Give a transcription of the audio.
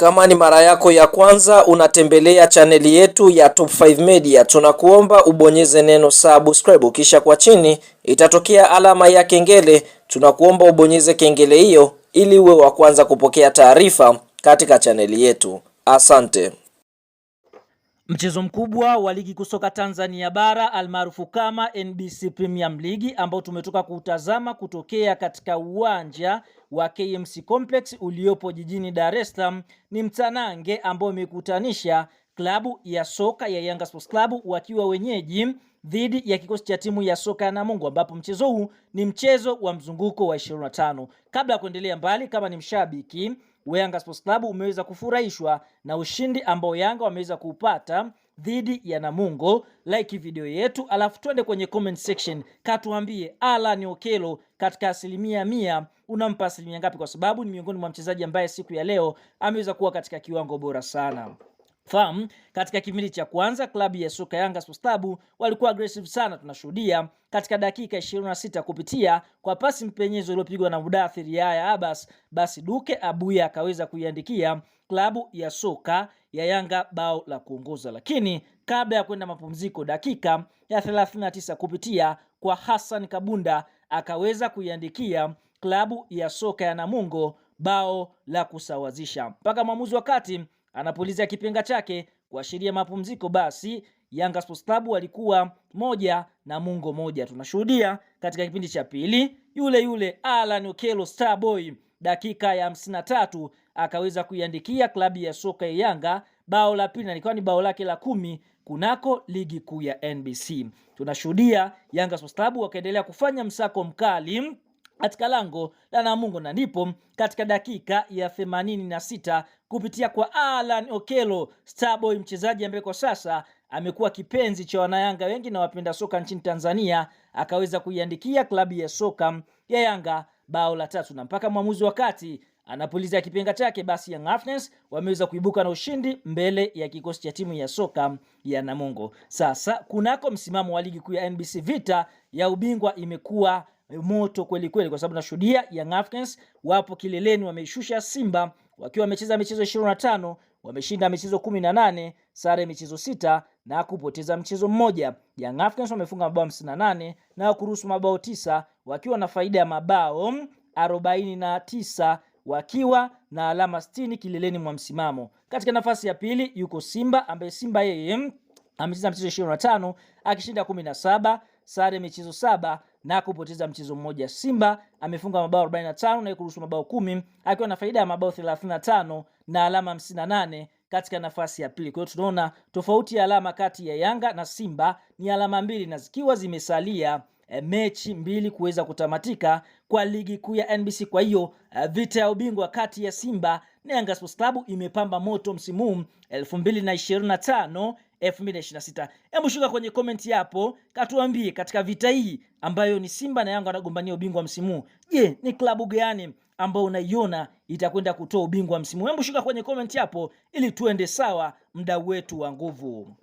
Kama ni mara yako ya kwanza unatembelea chaneli yetu ya Top 5 Media, tunakuomba ubonyeze neno subscribe, kisha kwa chini itatokea alama ya kengele. Tunakuomba ubonyeze kengele hiyo ili uwe wa kwanza kupokea taarifa katika chaneli yetu. Asante. Mchezo mkubwa wa ligi kusoka Tanzania bara almaarufu kama NBC Premier League ambao tumetoka kutazama kutokea katika uwanja wa KMC Complex uliopo jijini Dar es Salaam ni mtanange ambao umekutanisha klabu ya soka ya Yanga Sports Club wakiwa wenyeji dhidi ya kikosi cha timu ya soka ya Namungo, ambapo mchezo huu ni mchezo wa mzunguko wa 25. Kabla ya kuendelea mbali, kama ni mshabiki wa Yanga Sports Club umeweza kufurahishwa na ushindi ambao Yanga wameweza kupata dhidi ya Namungo, like video yetu, alafu twende kwenye comment section katuambie Alan Okello katika 100% unampa 100% ngapi, kwa sababu ni miongoni mwa mchezaji ambaye siku ya leo ameweza kuwa katika kiwango bora sana. Fahamu, katika kipindi cha kwanza klabu ya soka Yanga Sports Club walikuwa aggressive sana. Tunashuhudia katika dakika 26 kupitia kwa pasi mpenyezo iliyopigwa na Mudathir Yahya Abbas, basi Duke Abuya akaweza kuiandikia klabu ya soka ya Yanga bao la kuongoza. Lakini kabla ya kwenda mapumziko, dakika ya 39 kupitia kwa Hassan Kabunda akaweza kuiandikia klabu ya soka ya Namungo bao la kusawazisha. Mpaka mwamuzi wakati anapuliza kipenga chake kuashiria mapumziko, basi Yanga Sports Club walikuwa 1 Namungo 1. Tunashuhudia katika kipindi cha pili yule Alan Okello Starboy dakika ya 53 akaweza kuiandikia klabu ya soka ya Yanga bao la pili, na ilikuwa ni bao lake la 10 kunako ligi kuu ya NBC. Tunashuhudia Yanga Sports Club wakaendelea kufanya msako mkali katika lango la Namungo, na ndipo katika dakika ya 86 kupitia kwa Alan Okello Starboy, mchezaji ambaye kwa sasa amekuwa kipenzi cha wanayanga wengi na wapenda soka nchini Tanzania, akaweza kuiandikia klabu ya soka ya Yanga bao la 3, na mpaka mwamuzi wakati anapuliza kipenga chake, basi Young Africans wameweza kuibuka na ushindi mbele ya kikosi cha timu ya soka ya Namungo. Sasa kunako msimamo wa ligi kuu ya NBC, vita ya ubingwa imekuwa moto kweli kweli, kwa sababu nashuhudia Young Africans wapo kileleni, wameishusha Simba wakiwa wamecheza michezo 25, wameshinda michezo 18, sare michezo 6 na kupoteza mchezo mmoja. Young Africans wamefunga mabao 58 na kuruhusu mabao 9, wakiwa na faida ya mabao 49, wakiwa na alama 60 kileleni mwa msimamo. Katika nafasi ya pili yuko Simba, ambaye Simba yeye amecheza michezo 25 akishinda 17, sare michezo 7 na kupoteza mchezo mmoja. Simba amefunga mabao 45 na kuruhusu mabao 10, akiwa na faida ya mabao 35 na alama 58 katika nafasi ya pili. Kwa hiyo tunaona tofauti ya alama kati ya Yanga na Simba ni alama 2, na zikiwa zimesalia mechi 2 kuweza kutamatika kwa ligi kuu ya NBC. Kwa hiyo vita ya ubingwa kati ya Simba na Yanga Sports Club imepamba moto msimu 2025 2026. Hebu shuka kwenye comment hapo katuambie, katika vita hii ambayo ni Simba na Yanga wanagombania ubingwa msimu, je, ni klabu gani ambao unaiona itakwenda kutoa ubingwa msimu? Hebu shuka kwenye comment hapo ili tuende sawa, mdau wetu wa nguvu.